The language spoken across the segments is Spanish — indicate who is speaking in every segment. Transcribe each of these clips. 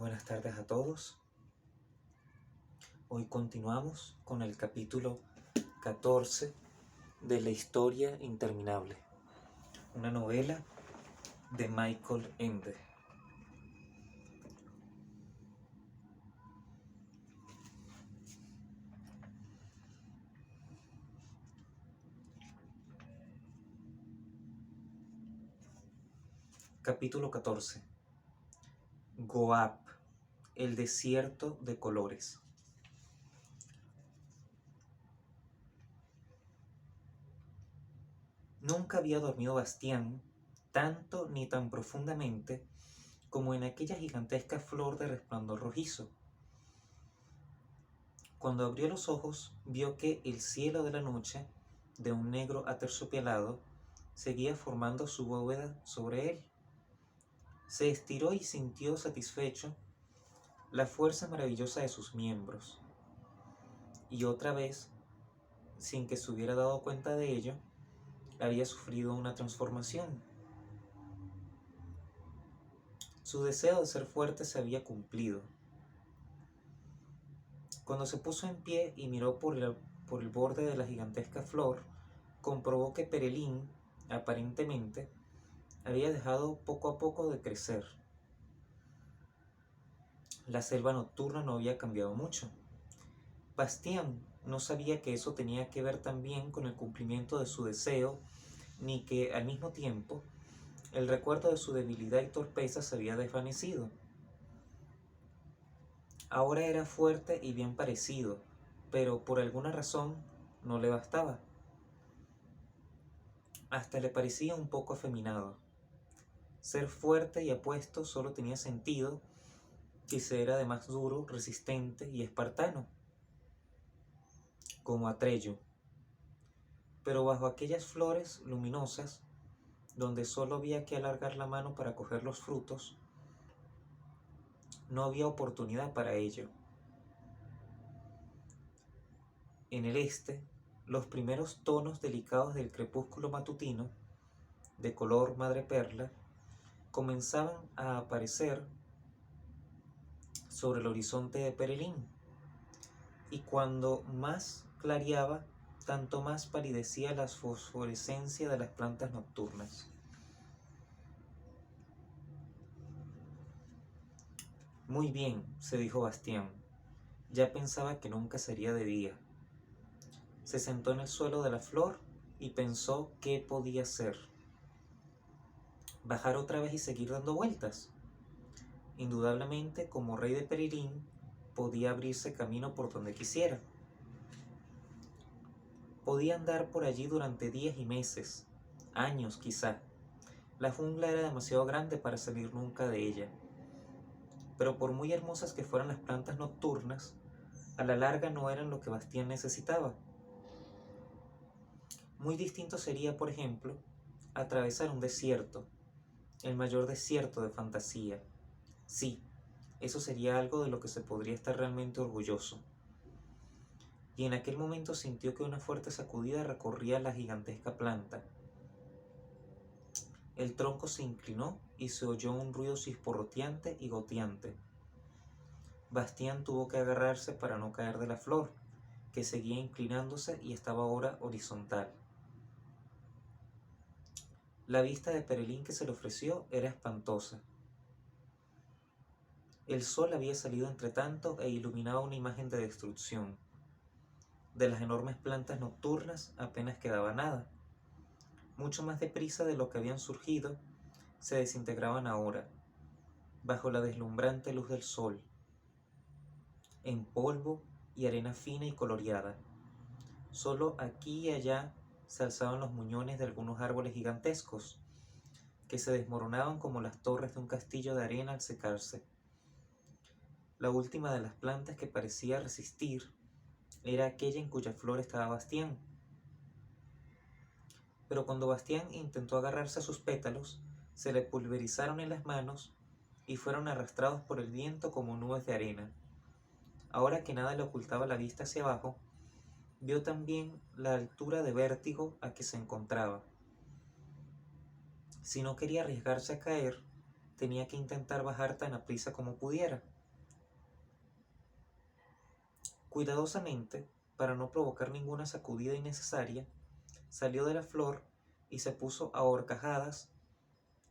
Speaker 1: Buenas tardes a todos. Hoy continuamos con el capítulo 14 de La historia interminable, una novela de Michael Ende. Capítulo 14. Goab, el desierto de colores. Nunca había dormido Bastián tanto ni tan profundamente como en aquella gigantesca flor de resplandor rojizo. Cuando abrió los ojos, vio que el cielo de la noche, de un negro aterciopelado, seguía formando su bóveda sobre él. Se estiró y sintió satisfecho la fuerza maravillosa de sus miembros. Y otra vez, sin que se hubiera dado cuenta de ello, había sufrido una transformación. Su deseo de ser fuerte se había cumplido. Cuando se puso en pie y miró por el borde de la gigantesca flor, comprobó que Perelín, aparentemente, había dejado poco a poco de crecer. La selva nocturna no había cambiado mucho. Bastián no sabía que eso tenía que ver también con el cumplimiento de su deseo, ni que, al mismo tiempo, el recuerdo de su debilidad y torpeza se había desvanecido. Ahora era fuerte y bien parecido, pero por alguna razón no le bastaba. Hasta le parecía un poco afeminado. Ser fuerte y apuesto solo tenía sentido si se era además duro, resistente y espartano, como Atreyu. Pero bajo aquellas flores luminosas, donde solo había que alargar la mano para coger los frutos, no había oportunidad para ello. En el este, los primeros tonos delicados del crepúsculo matutino, de color madreperla, comenzaban a aparecer sobre el horizonte de Perelín, y cuando más clareaba, tanto más palidecía la fosforescencia de las plantas nocturnas. Muy bien, se dijo Bastián, ya pensaba que nunca sería de día. Se sentó en el suelo de la flor y pensó qué podía hacer. ¿Bajar otra vez y seguir dando vueltas? Indudablemente, como rey de Perelín, podía abrirse camino por donde quisiera. Podía andar por allí durante días y meses, años quizá. La jungla era demasiado grande para salir nunca de ella. Pero por muy hermosas que fueran las plantas nocturnas, a la larga no eran lo que Bastián necesitaba. Muy distinto sería, por ejemplo, atravesar un desierto, el mayor desierto de fantasía. Sí, eso sería algo de lo que se podría estar realmente orgulloso. Y en aquel momento sintió que una fuerte sacudida recorría la gigantesca planta. El tronco se inclinó y se oyó un ruido chisporroteante y goteante. Bastián tuvo que agarrarse para no caer de la flor, que seguía inclinándose y estaba ahora horizontal. La vista de Perelín que se le ofreció era espantosa. El sol había salido entre tanto e iluminaba una imagen de destrucción. De las enormes plantas nocturnas apenas quedaba nada. Mucho más deprisa de lo que habían surgido, se desintegraban ahora, bajo la deslumbrante luz del sol, en polvo y arena fina y coloreada. Solo aquí y allá se alzaban los muñones de algunos árboles gigantescos, que se desmoronaban como las torres de un castillo de arena al secarse. La última de las plantas que parecía resistir era aquella en cuya flor estaba Bastián. Pero cuando Bastián intentó agarrarse a sus pétalos, se le pulverizaron en las manos y fueron arrastrados por el viento como nubes de arena. Ahora que nada le ocultaba la vista hacia abajo, vio también la altura de vértigo a que se encontraba. Si no quería arriesgarse a caer, tenía que intentar bajar tan aprisa como pudiera. Cuidadosamente, para no provocar ninguna sacudida innecesaria, salió de la flor y se puso a horcajadas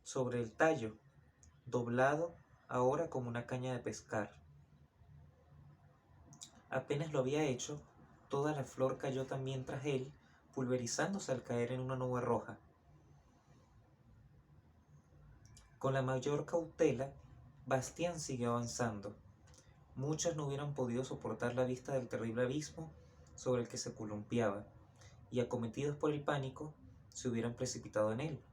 Speaker 1: sobre el tallo, doblado ahora como una caña de pescar. Apenas lo había hecho, toda la flor cayó también tras él, pulverizándose al caer en una nube roja. Con la mayor cautela, Bastián siguió avanzando. Muchos no hubieran podido soportar la vista del terrible abismo sobre el que se columpiaba, y acometidos por el pánico, se hubieran precipitado en él.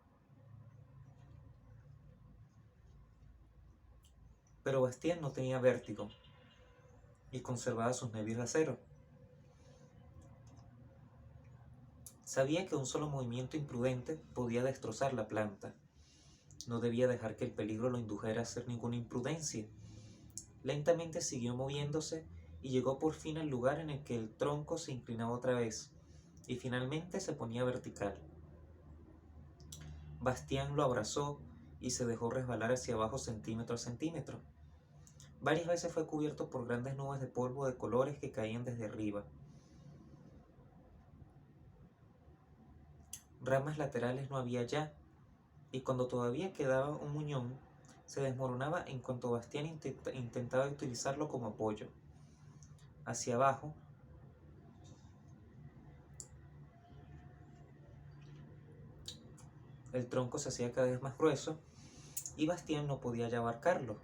Speaker 1: Pero Bastián no tenía vértigo y conservaba sus nervios de acero. Sabía que un solo movimiento imprudente podía destrozar la planta. No debía dejar que el peligro lo indujera a hacer ninguna imprudencia. Lentamente siguió moviéndose y llegó por fin al lugar en el que el tronco se inclinaba otra vez y finalmente se ponía vertical. Bastián lo abrazó y se dejó resbalar hacia abajo centímetro a centímetro. Varias veces fue cubierto por grandes nubes de polvo de colores que caían desde arriba. Ramas laterales no había ya, y cuando todavía quedaba un muñón, se desmoronaba en cuanto Bastián intentaba utilizarlo como apoyo. Hacia abajo, el tronco se hacía cada vez más grueso y Bastián no podía ya abarcarlo,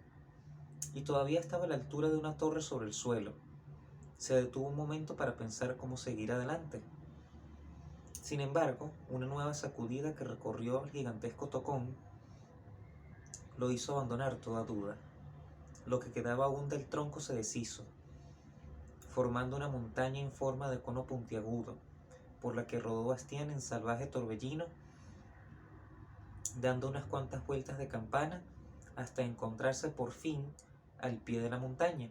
Speaker 1: y todavía estaba a la altura de una torre sobre el suelo. Se detuvo un momento para pensar cómo seguir adelante. Sin embargo, una nueva sacudida que recorrió el gigantesco tocón lo hizo abandonar toda duda. Lo que quedaba aún del tronco se deshizo, formando una montaña en forma de cono puntiagudo, por la que rodó Bastián en salvaje torbellino, dando unas cuantas vueltas de campana hasta encontrarse por fin al pie de la montaña.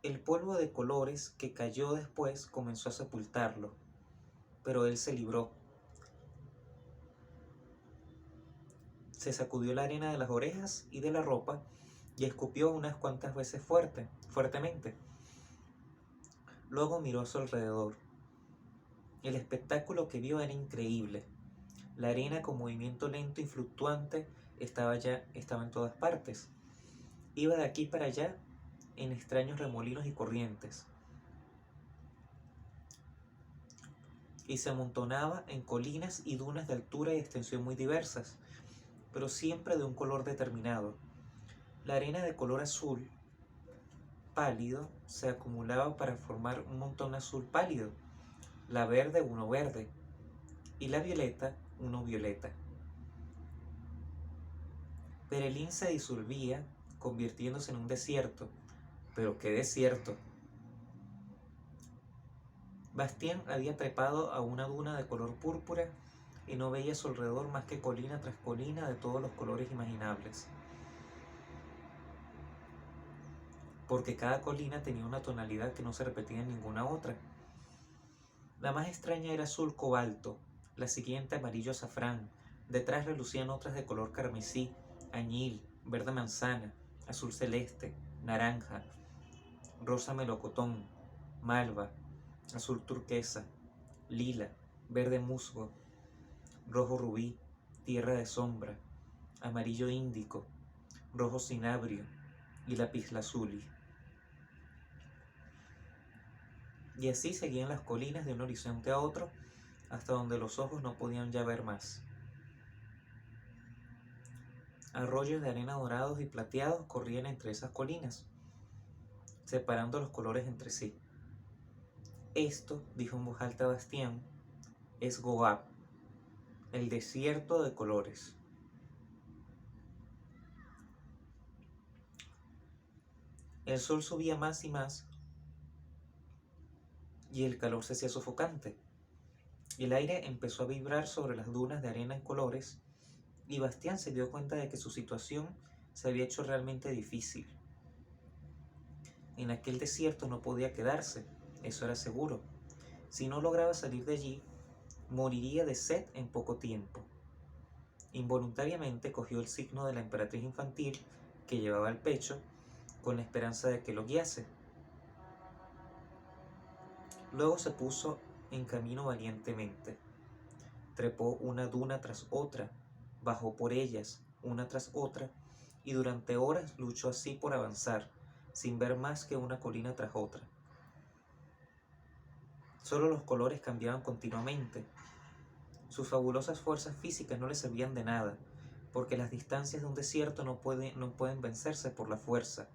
Speaker 1: El polvo de colores que cayó después comenzó a sepultarlo, pero él se libró. Se sacudió la arena de las orejas y de la ropa y escupió unas cuantas veces fuertemente. Luego miró a su alrededor. El espectáculo que vio era increíble. La arena con movimiento lento y fluctuante estaba en todas partes. Iba de aquí para allá en extraños remolinos y corrientes, y se amontonaba en colinas y dunas de altura y extensión muy diversas, pero siempre de un color determinado. La arena de color azul pálido se acumulaba para formar un montón azul pálido, la verde uno verde, y la violeta uno violeta. Perelín se disolvía, convirtiéndose en un desierto. ¿Pero qué desierto? Bastián había trepado a una duna de color púrpura y no veía a su alrededor más que colina tras colina de todos los colores imaginables, porque cada colina tenía una tonalidad que no se repetía en ninguna otra. La más extraña era azul cobalto, la siguiente amarillo azafrán, detrás relucían otras de color carmesí, añil, verde manzana, azul celeste, naranja, rosa melocotón, malva, azul turquesa, lila, verde musgo, rojo rubí, tierra de sombra, amarillo índico, rojo cinabrio y lapislázuli. Y así seguían las colinas de un horizonte a otro, hasta donde los ojos no podían ya ver más. Arroyos de arena dorados y plateados corrían entre esas colinas, separando los colores entre sí. Esto, dijo en voz alta Bastián, es Goab, el desierto de colores. El sol subía más y más, y el calor se hacía sofocante. El aire empezó a vibrar sobre las dunas de arena en colores, y Bastián se dio cuenta de que su situación se había hecho realmente difícil. En aquel desierto no podía quedarse, eso era seguro. Si no lograba salir de allí, moriría de sed en poco tiempo. Involuntariamente cogió el signo de la emperatriz infantil que llevaba al pecho con la esperanza de que lo guiase. Luego se puso en camino valientemente. Trepó una duna tras otra, bajó por ellas, una tras otra, y durante horas luchó así por avanzar, sin ver más que una colina tras otra. Solo los colores cambiaban continuamente. Sus fabulosas fuerzas físicas no le servían de nada, porque las distancias de un desierto no pueden vencerse por la fuerza.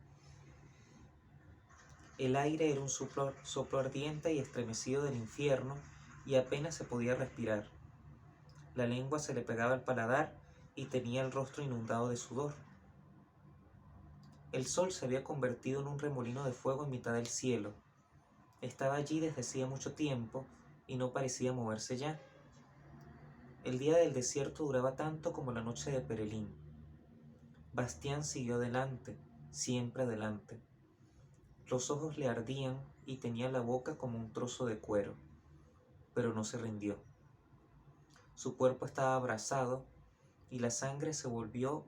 Speaker 1: El aire era un soplo ardiente y estremecido del infierno, y apenas se podía respirar. La lengua se le pegaba al paladar y tenía el rostro inundado de sudor. El sol se había convertido en un remolino de fuego en mitad del cielo. Estaba allí desde hacía mucho tiempo y no parecía moverse ya. El día del desierto duraba tanto como la noche de Perelín. Bastián siguió adelante, siempre adelante. Los ojos le ardían y tenía la boca como un trozo de cuero, pero no se rindió. Su cuerpo estaba abrasado y la sangre se volvió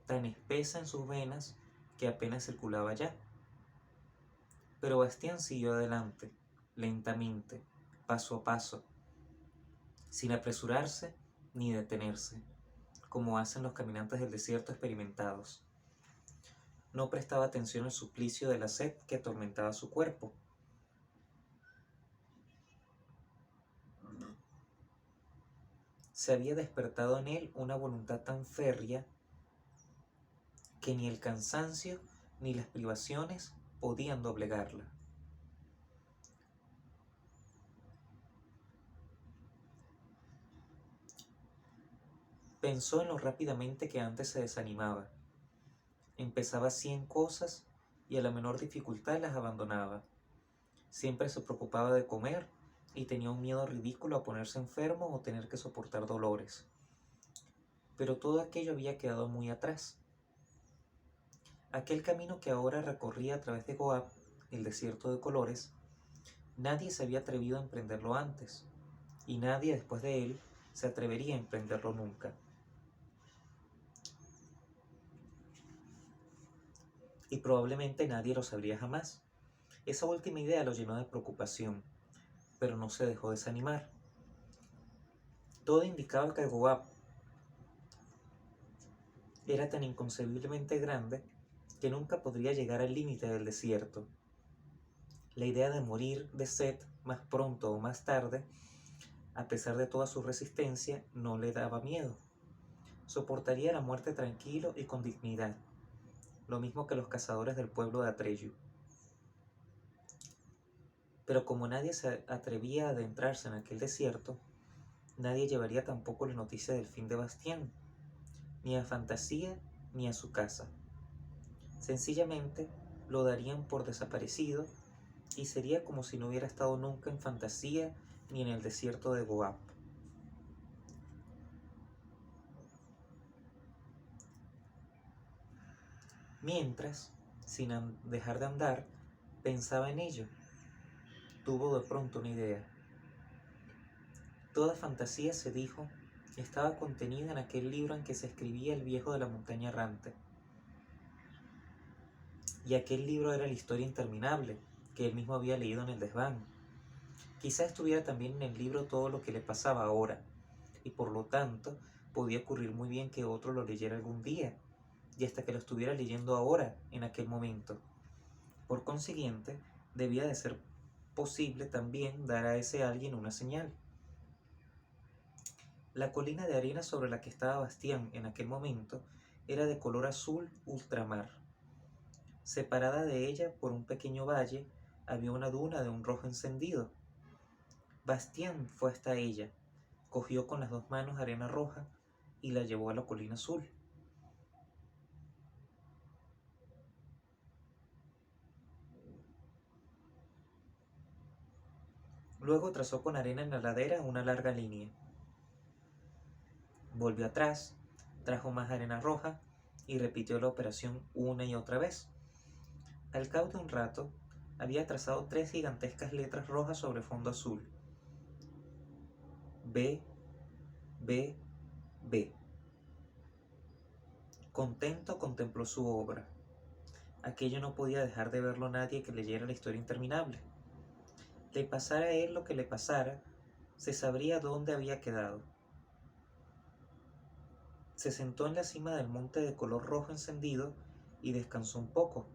Speaker 1: tan espesa en sus venas que apenas circulaba ya. Pero Bastián siguió adelante, lentamente, paso a paso, sin apresurarse ni detenerse, como hacen los caminantes del desierto experimentados. No prestaba atención al suplicio de la sed que atormentaba su cuerpo. Se había despertado en él una voluntad tan férrea que ni el cansancio ni las privaciones podían doblegarla. Pensó en lo rápidamente que antes se desanimaba. Empezaba 100 cosas y a la menor dificultad las abandonaba. Siempre se preocupaba de comer y tenía un miedo ridículo a ponerse enfermo o tener que soportar dolores. Pero todo aquello había quedado muy atrás. Aquel camino que ahora recorría a través de Goab, el desierto de colores, nadie se había atrevido a emprenderlo antes, y nadie después de él se atrevería a emprenderlo nunca. Y probablemente nadie lo sabría jamás. Esa última idea lo llenó de preocupación, pero no se dejó desanimar. Todo indicaba que Goab era tan inconcebiblemente grande que nunca podría llegar al límite del desierto. La idea de morir de sed más pronto o más tarde, a pesar de toda su resistencia, no le daba miedo. Soportaría la muerte tranquilo y con dignidad, lo mismo que los cazadores del pueblo de Atreyu. Pero como nadie se atrevía a adentrarse en aquel desierto, nadie llevaría tampoco la noticia del fin de Bastián, ni a Fantasía ni a su casa. Sencillamente lo darían por desaparecido y sería como si no hubiera estado nunca en Fantasía ni en el desierto de Goab. Mientras, sin dejar de andar, pensaba en ello. Tuvo de pronto una idea. Toda Fantasía, se dijo, estaba contenida en aquel libro en que se escribía El viejo de la montaña errante. Y aquel libro era la historia interminable que él mismo había leído en el desván. Quizá estuviera también en el libro todo lo que le pasaba ahora, y por lo tanto podía ocurrir muy bien que otro lo leyera algún día, y hasta que lo estuviera leyendo ahora, en aquel momento. Por consiguiente, debía de ser posible también dar a ese alguien una señal. La colina de arena sobre la que estaba Bastián en aquel momento era de color azul ultramar. Separada de ella por un pequeño valle, había una duna de un rojo encendido. Bastián fue hasta ella, cogió con las 2 manos arena roja y la llevó a la colina azul. Luego trazó con arena en la ladera una larga línea. Volvió atrás, trajo más arena roja y repitió la operación una y otra vez. Al cabo de un rato, había trazado 3 gigantescas letras rojas sobre fondo azul. B, B, B. Contento contempló su obra. Aquello no podía dejar de verlo nadie que leyera la historia interminable. Le pasara a él lo que le pasara, se sabría dónde había quedado. Se sentó en la cima del monte de color rojo encendido y descansó un poco.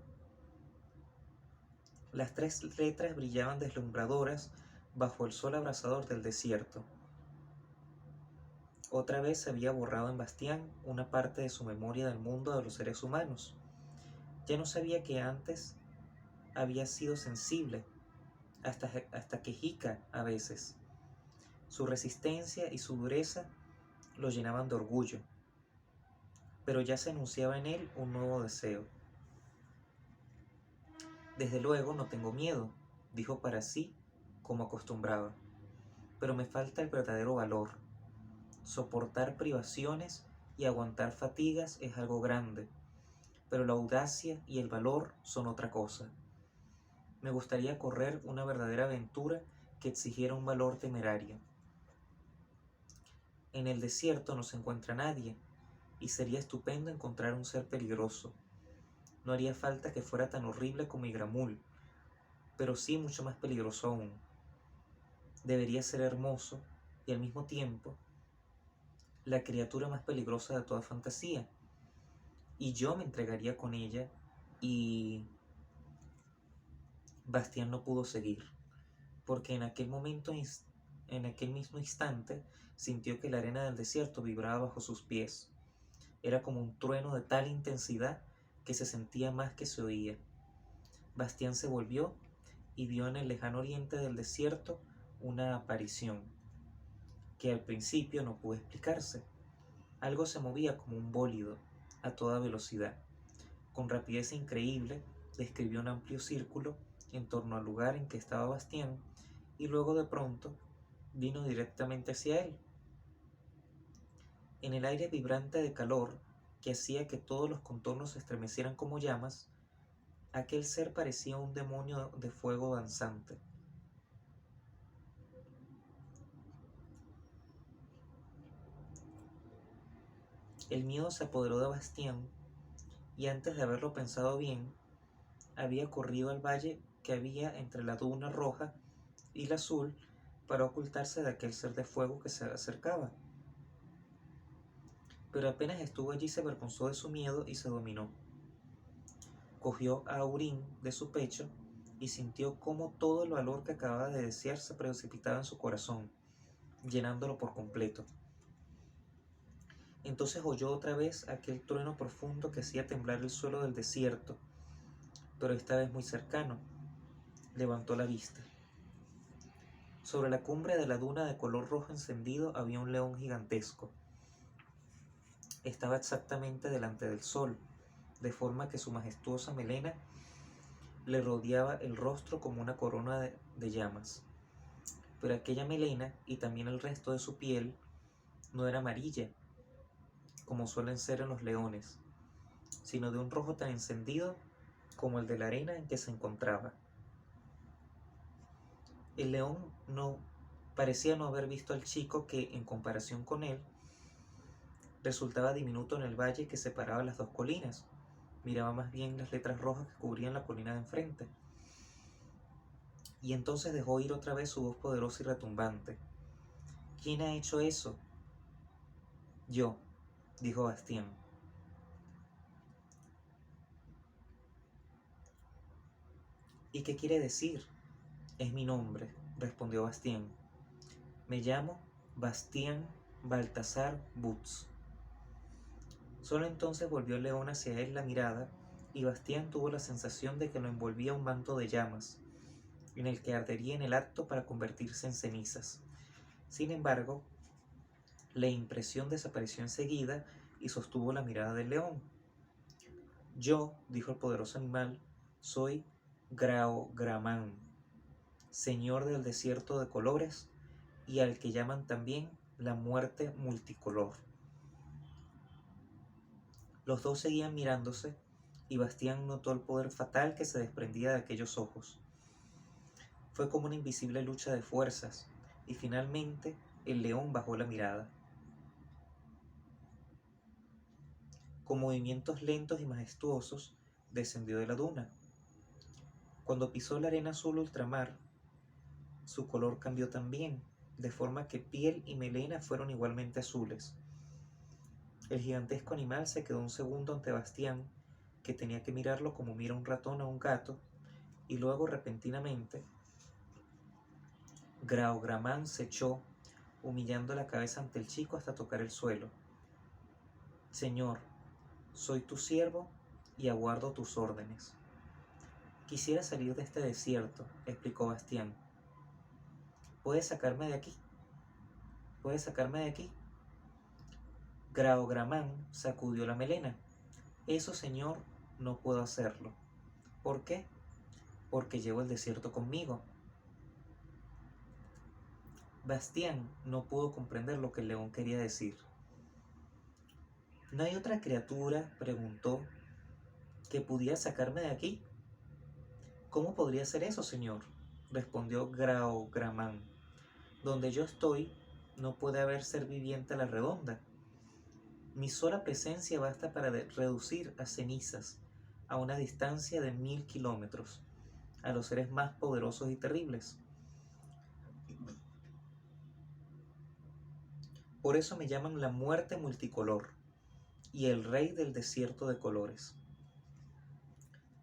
Speaker 1: Las 3 letras brillaban deslumbradoras bajo el sol abrasador del desierto. Otra vez se había borrado en Bastián una parte de su memoria del mundo de los seres humanos. Ya no sabía que antes había sido sensible, hasta quejica a veces. Su resistencia y su dureza lo llenaban de orgullo, pero ya se anunciaba en él un nuevo deseo. Desde luego no tengo miedo, dijo para sí como acostumbraba, pero me falta el verdadero valor. Soportar privaciones y aguantar fatigas es algo grande, pero la audacia y el valor son otra cosa. Me gustaría correr una verdadera aventura que exigiera un valor temerario. En el desierto no se encuentra nadie, y sería estupendo encontrar un ser peligroso. No haría falta que fuera tan horrible como Igramul, pero sí mucho más peligroso aún. Debería ser hermoso y al mismo tiempo la criatura más peligrosa de toda fantasía, y yo me entregaría con ella y... Bastián no pudo seguir, porque en aquel mismo instante sintió que la arena del desierto vibraba bajo sus pies. Era como un trueno de tal intensidad que se sentía más que se oía. Bastián se volvió y vio en el lejano oriente del desierto una aparición, que al principio no pudo explicarse. Algo se movía como un bólido, a toda velocidad. Con rapidez increíble, describió un amplio círculo en torno al lugar en que estaba Bastián, y luego de pronto vino directamente hacia él. En el aire vibrante de calor, que hacía que todos los contornos se estremecieran como llamas, aquel ser parecía un demonio de fuego danzante. El miedo se apoderó de Bastián, y antes de haberlo pensado bien, había corrido al valle que había entre la duna roja y la azul para ocultarse de aquel ser de fuego que se acercaba. Pero apenas estuvo allí se avergonzó de su miedo y se dominó. Cogió a Aurín de su pecho y sintió cómo todo el valor que acababa de desear se precipitaba en su corazón, llenándolo por completo. Entonces oyó otra vez aquel trueno profundo que hacía temblar el suelo del desierto, pero esta vez muy cercano. Levantó la vista. Sobre la cumbre de la duna de color rojo encendido había un león gigantesco. Estaba exactamente delante del sol, de forma que su majestuosa melena le rodeaba el rostro como una corona de llamas. Pero aquella melena y también el resto de su piel no era amarilla, como suelen ser en los leones, sino de un rojo tan encendido como el de la arena en que se encontraba. El león parecía no haber visto al chico que, en comparación con él, resultaba diminuto en el valle que separaba las dos colinas. Miraba más bien las letras rojas que cubrían la colina de enfrente. Y entonces dejó oír otra vez su voz poderosa y retumbante. ¿Quién ha hecho eso? Yo, dijo Bastián. ¿Y qué quiere decir? Es mi nombre, respondió Bastián. Me llamo Bastián Baltasar Butz. Solo entonces volvió el león hacia él la mirada, y Bastián tuvo la sensación de que lo envolvía un manto de llamas, en el que ardería en el acto para convertirse en cenizas. Sin embargo, la impresión desapareció enseguida y sostuvo la mirada del león. Yo, dijo el poderoso animal, soy Graogramán, señor del desierto de colores, y al que llaman también la muerte multicolor. Los dos seguían mirándose, y Bastián notó el poder fatal que se desprendía de aquellos ojos. Fue como una invisible lucha de fuerzas, y finalmente el león bajó la mirada. Con movimientos lentos y majestuosos, descendió de la duna. Cuando pisó la arena azul ultramar, su color cambió también, de forma que piel y melena fueron igualmente azules. El gigantesco animal se quedó un segundo ante Bastián, que tenía que mirarlo como mira un ratón a un gato, y luego repentinamente Graogramán se echó, humillando la cabeza ante el chico hasta tocar el suelo. Señor, soy tu siervo y aguardo tus órdenes. Quisiera salir de este desierto, explicó Bastián. ¿Puedes sacarme de aquí? ¿Puedes sacarme de aquí? Graogramán sacudió la melena. Eso, señor, no puedo hacerlo. ¿Por qué? Porque llevo el desierto conmigo. Bastián no pudo comprender lo que el león quería decir. ¿No hay otra criatura, preguntó, que pudiera sacarme de aquí? ¿Cómo podría ser eso, señor?, respondió Graogramán. Donde yo estoy, no puede haber ser viviente a la redonda. Mi sola presencia basta para reducir a cenizas, a una distancia de 1000 kilómetros, a los seres más poderosos y terribles. Por eso me llaman la muerte multicolor y el rey del desierto de colores.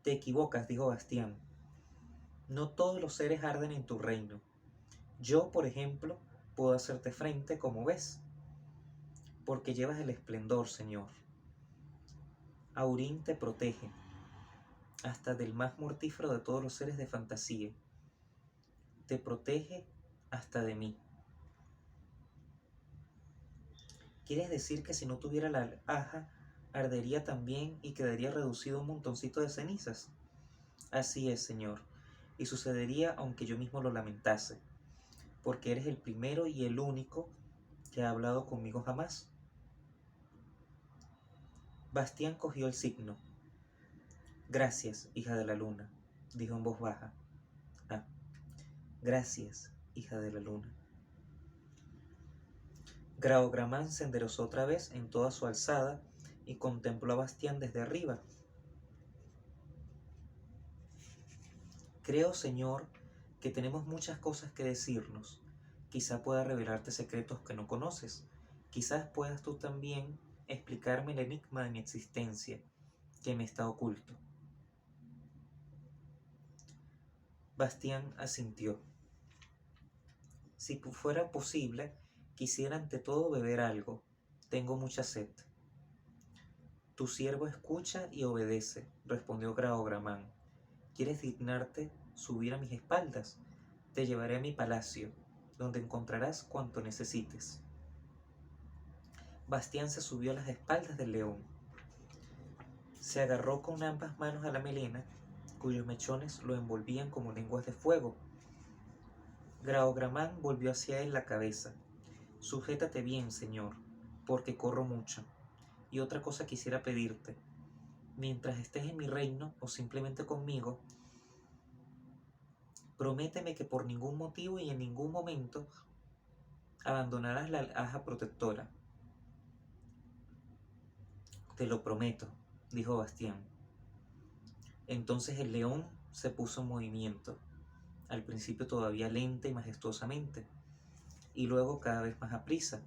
Speaker 1: Te equivocas, dijo Bastián. No todos los seres arden en tu reino. Yo, por ejemplo, puedo hacerte frente, como ves, porque llevas el esplendor, señor. Aurín te protege, hasta del más mortífero de todos los seres de fantasía. Te protege hasta de mí. ¿Quieres decir que si no tuviera la aja, ardería también y quedaría reducido a un montoncito de cenizas? Así es, señor, y sucedería aunque yo mismo lo lamentase, porque eres el primero y el único que ha hablado conmigo jamás. Bastián cogió el signo. Gracias, hija de la luna, dijo en voz baja. Ah, gracias, hija de la luna. Graogramán se enderezó otra vez en toda su alzada y contempló a Bastián desde arriba. Creo, señor, que tenemos muchas cosas que decirnos. Quizá pueda revelarte secretos que no conoces. Quizás puedas tú también explicarme el enigma de mi existencia, que me está oculto. Bastián asintió. Si fuera posible, quisiera ante todo beber algo. Tengo mucha sed. Tu siervo escucha y obedece, respondió Graogramán. ¿Quieres dignarte subir a mis espaldas? Te llevaré a mi palacio, donde encontrarás cuanto necesites. Bastián se subió a las espaldas del león. Se agarró con ambas manos a la melena, cuyos mechones lo envolvían como lenguas de fuego. Graogramán volvió hacia él la cabeza. Sujétate bien, señor, porque corro mucho. Y otra cosa quisiera pedirte. Mientras estés en mi reino o simplemente conmigo, prométeme que por ningún motivo y en ningún momento abandonarás la aja protectora. Te lo prometo, dijo Bastián. Entonces el león se puso en movimiento, al principio todavía lenta y majestuosamente, y luego cada vez más aprisa.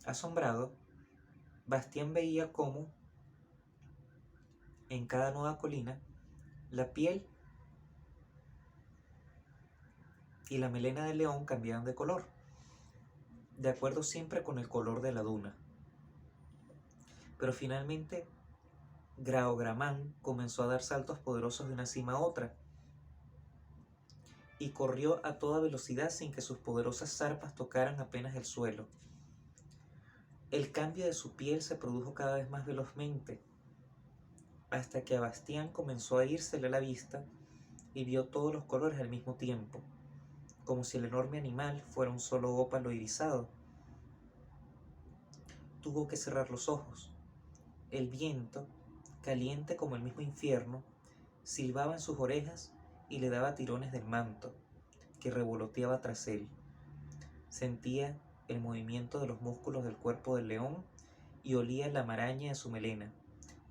Speaker 1: Asombrado, Bastián veía cómo, en cada nueva colina, la piel y la melena del león cambiaban de color, de acuerdo siempre con el color de la duna. Pero finalmente, Graogramán comenzó a dar saltos poderosos de una cima a otra, y corrió a toda velocidad sin que sus poderosas zarpas tocaran apenas el suelo. El cambio de su piel se produjo cada vez más velozmente, hasta que a Bastián comenzó a írsele la vista y vio todos los colores al mismo tiempo, como si el enorme animal fuera un solo ópalo irisado. Tuvo que cerrar los ojos. El viento, caliente como el mismo infierno, silbaba en sus orejas y le daba tirones del manto, que revoloteaba tras él. Sentía el movimiento de los músculos del cuerpo del león y olía la maraña de su melena,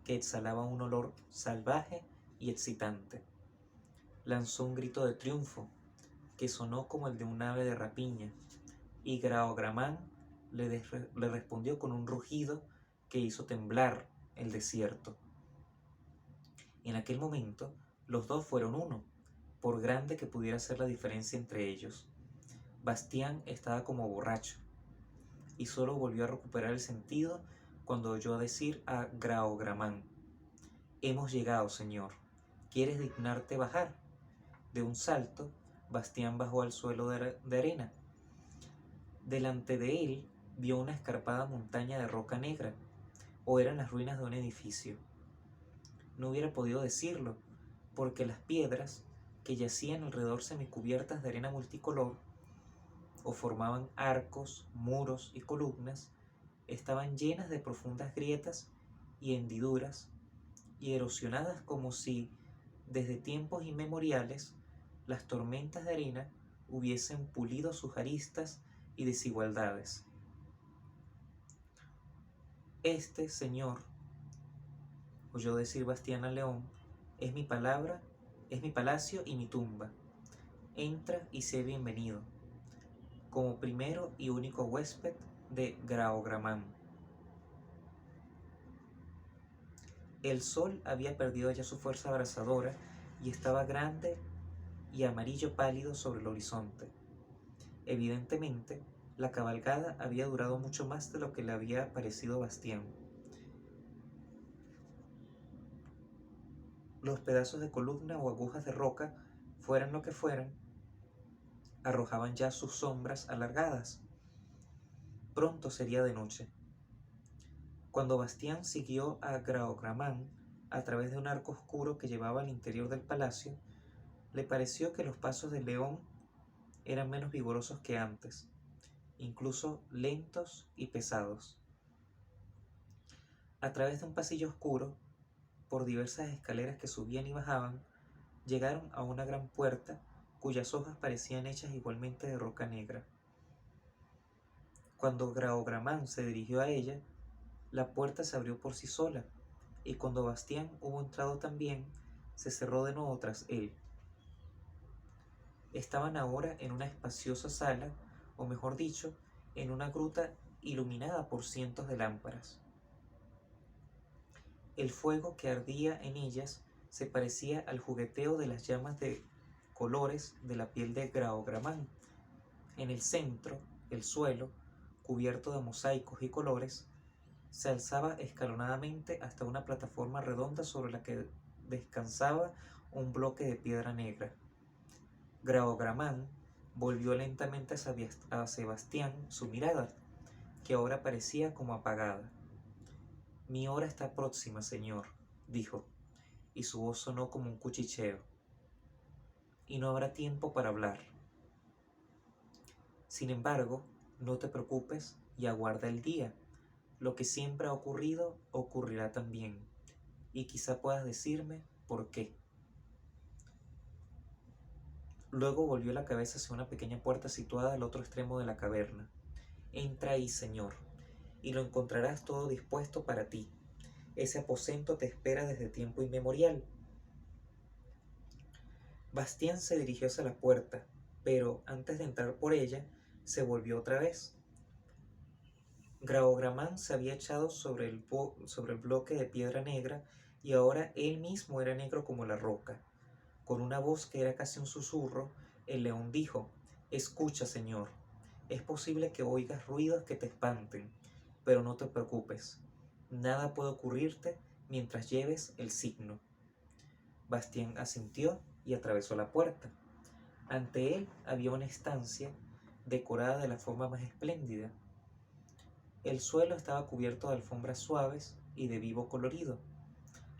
Speaker 1: que exhalaba un olor salvaje y excitante. Lanzó un grito de triunfo, que sonó como el de un ave de rapiña, y Graogramán le respondió con un rugido que hizo temblar el desierto. En aquel momento, los dos fueron uno, por grande que pudiera ser la diferencia entre ellos. Bastián estaba como borracho, y solo volvió a recuperar el sentido cuando oyó decir a Graogramán: «Hemos llegado, señor. ¿Quieres dignarte bajar?» De un salto, Bastián bajó al suelo de arena. Delante de él vio una escarpada montaña de roca negra, o eran las ruinas de un edificio. No hubiera podido decirlo, porque las piedras que yacían alrededor semicubiertas de arena multicolor, o formaban arcos, muros y columnas, estaban llenas de profundas grietas y hendiduras, y erosionadas como si, desde tiempos inmemoriales, las tormentas de arena hubiesen pulido sus aristas y desigualdades. «Este, señor», oyó decir Bastián al león, es mi palacio y mi tumba. Entra y sé bienvenido, como primero y único huésped de Graogramán». El sol había perdido ya su fuerza abrasadora y estaba grande y amarillo pálido sobre el horizonte. Evidentemente, la cabalgada había durado mucho más de lo que le había parecido a Bastián. Los pedazos de columna o agujas de roca, fueran lo que fueran, arrojaban ya sus sombras alargadas. Pronto sería de noche. Cuando Bastián siguió a Graogramán a través de un arco oscuro que llevaba al interior del palacio, le pareció que los pasos del león eran menos vigorosos que antes, incluso lentos y pesados. A través de un pasillo oscuro, por diversas escaleras que subían y bajaban, llegaron a una gran puerta cuyas hojas parecían hechas igualmente de roca negra. Cuando Graogramán se dirigió a ella, la puerta se abrió por sí sola, y cuando Bastián hubo entrado también, se cerró de nuevo tras él. Estaban ahora en una espaciosa sala, o mejor dicho, en una gruta iluminada por cientos de lámparas. El fuego que ardía en ellas se parecía al jugueteo de las llamas de colores de la piel de Graogramán. En el centro, el suelo, cubierto de mosaicos y colores, se alzaba escalonadamente hasta una plataforma redonda sobre la que descansaba un bloque de piedra negra. Graogramán volvió lentamente a Sebastián su mirada, que ahora parecía como apagada. «Mi hora está próxima, señor», dijo, y su voz sonó como un cuchicheo. «Y no habrá tiempo para hablar. Sin embargo, no te preocupes y aguarda el día. Lo que siempre ha ocurrido, ocurrirá también, y quizá puedas decirme por qué». Luego volvió la cabeza hacia una pequeña puerta situada al otro extremo de la caverna. «Entra ahí, señor, y lo encontrarás todo dispuesto para ti. Ese aposento te espera desde tiempo inmemorial». Bastián se dirigió hacia la puerta, pero antes de entrar por ella, se volvió otra vez. Graogramán se había echado sobre el bloque de piedra negra, y ahora él mismo era negro como la roca. Con una voz que era casi un susurro, el león dijo: «Escucha, señor, es posible que oigas ruidos que te espanten, pero no te preocupes. Nada puede ocurrirte mientras lleves el signo». Bastián asintió y atravesó la puerta. Ante él había una estancia decorada de la forma más espléndida. El suelo estaba cubierto de alfombras suaves y de vivo colorido.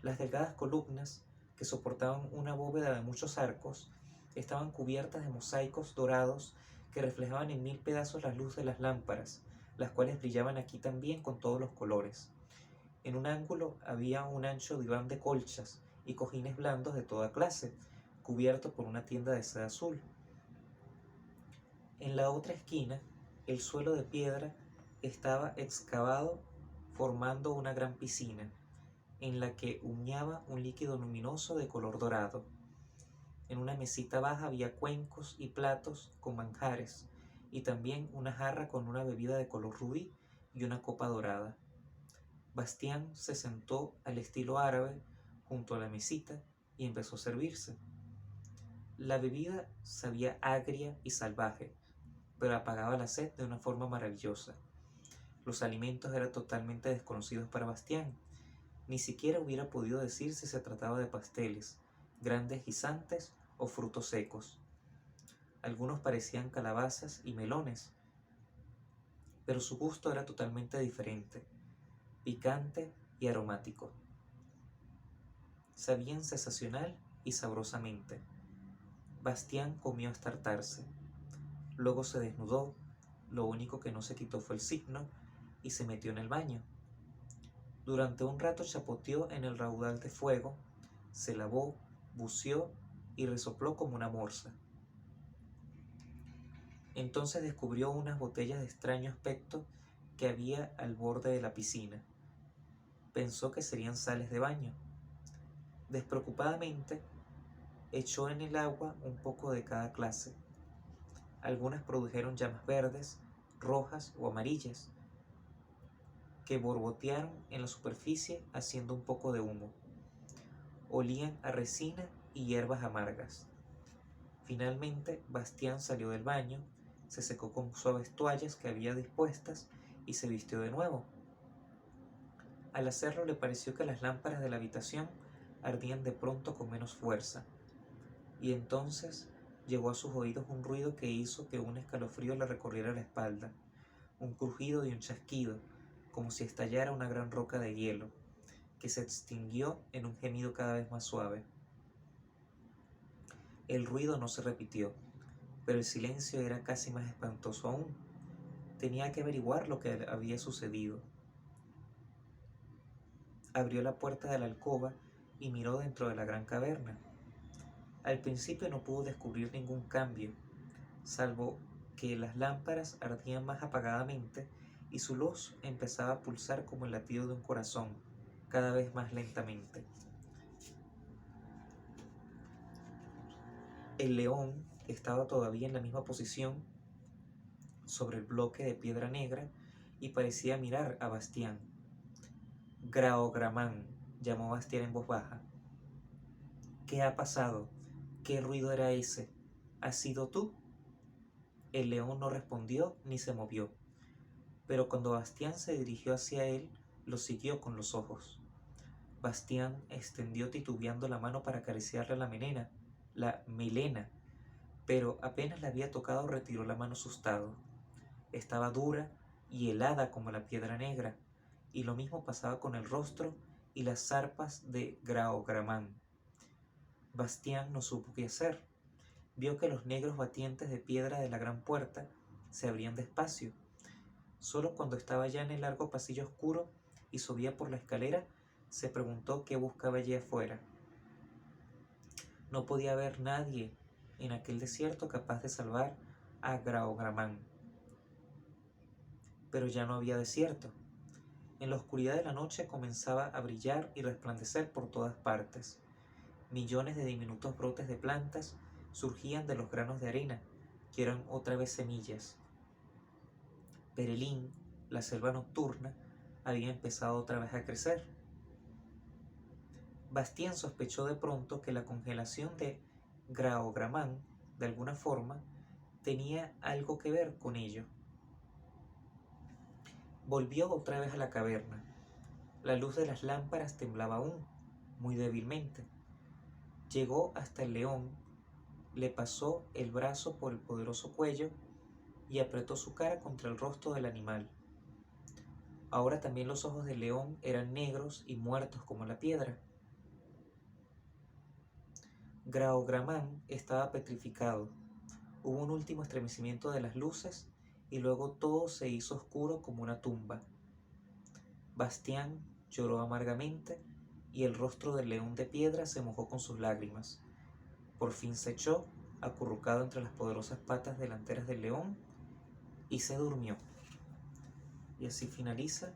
Speaker 1: Las delgadas columnas, que soportaban una bóveda de muchos arcos, estaban cubiertas de mosaicos dorados que reflejaban en mil pedazos la luz de las lámparas, las cuales brillaban aquí también con todos los colores. En un ángulo había un ancho diván de colchas y cojines blandos de toda clase, cubierto por una tienda de seda azul. En la otra esquina, el suelo de piedra estaba excavado formando una gran piscina, en la que humeaba un líquido luminoso de color dorado. En una mesita baja había cuencos y platos con manjares, y también una jarra con una bebida de color rubí y una copa dorada. Bastián se sentó al estilo árabe junto a la mesita y empezó a servirse. La bebida sabía agria y salvaje, pero apagaba la sed de una forma maravillosa. Los alimentos eran totalmente desconocidos para Bastián. Ni siquiera hubiera podido decir si se trataba de pasteles, grandes guisantes o frutos secos. Algunos parecían calabazas y melones, pero su gusto era totalmente diferente, picante y aromático. Sabían sensacional y sabrosamente. Bastián comió hasta hartarse. Luego se desnudó, lo único que no se quitó fue el signo, y se metió en el baño. Durante un rato chapoteó en el raudal de fuego, se lavó, buceó y resopló como una morsa. Entonces descubrió unas botellas de extraño aspecto que había al borde de la piscina. Pensó que serían sales de baño. Despreocupadamente, echó en el agua un poco de cada clase. Algunas produjeron llamas verdes, rojas o amarillas, que borbotearon en la superficie haciendo un poco de humo. Olían a resina y hierbas amargas. Finalmente, Bastián salió del baño, se secó con suaves toallas que había dispuestas y se vistió de nuevo. Al hacerlo le pareció que las lámparas de la habitación ardían de pronto con menos fuerza, y entonces llegó a sus oídos un ruido que hizo que un escalofrío le recorriera la espalda, un crujido y un chasquido, como si estallara una gran roca de hielo, que se extinguió en un gemido cada vez más suave. El ruido no se repitió, pero el silencio era casi más espantoso aún. Tenía que averiguar lo que había sucedido. Abrió la puerta de la alcoba y miró dentro de la gran caverna. Al principio no pudo descubrir ningún cambio, salvo que las lámparas ardían más apagadamente y su luz empezaba a pulsar como el latido de un corazón, cada vez más lentamente. El león estaba todavía en la misma posición sobre el bloque de piedra negra y parecía mirar a Bastián. Graogramán, llamó Bastián en voz baja. ¿Qué ha pasado? ¿Qué ruido era ese? ¿Has sido tú? El león no respondió ni se movió, pero cuando Bastián se dirigió hacia él, lo siguió con los ojos. Bastián extendió titubeando la mano para acariciarle la melena, pero apenas la había tocado retiró la mano asustado. Estaba dura y helada como la piedra negra, y lo mismo pasaba con el rostro y las zarpas de Graogramán. Bastián no supo qué hacer. Vio que los negros batientes de piedra de la gran puerta se abrían despacio. Solo cuando estaba ya en el largo pasillo oscuro y subía por la escalera, se preguntó qué buscaba allí afuera. No podía haber nadie en aquel desierto capaz de salvar a Graogramán. Pero ya no había desierto. En la oscuridad de la noche comenzaba a brillar y resplandecer por todas partes. Millones de diminutos brotes de plantas surgían de los granos de arena, que eran otra vez semillas. Perelín, la selva nocturna, había empezado otra vez a crecer. Bastián sospechó de pronto que la congelación de Graogramán, de alguna forma, tenía algo que ver con ello. Volvió otra vez a la caverna. La luz de las lámparas temblaba aún, muy débilmente. Llegó hasta el león, le pasó el brazo por el poderoso cuello y apretó su cara contra el rostro del animal. Ahora también los ojos del león eran negros y muertos como la piedra. Graogramán estaba petrificado. Hubo un último estremecimiento de las luces y luego todo se hizo oscuro como una tumba. Bastián lloró amargamente y el rostro del león de piedra se mojó con sus lágrimas. Por fin se echó, acurrucado entre las poderosas patas delanteras del león, y se durmió. Y así finaliza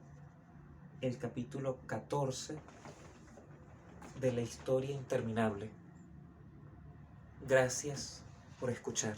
Speaker 1: el capítulo 14 de la historia interminable. Gracias por escuchar.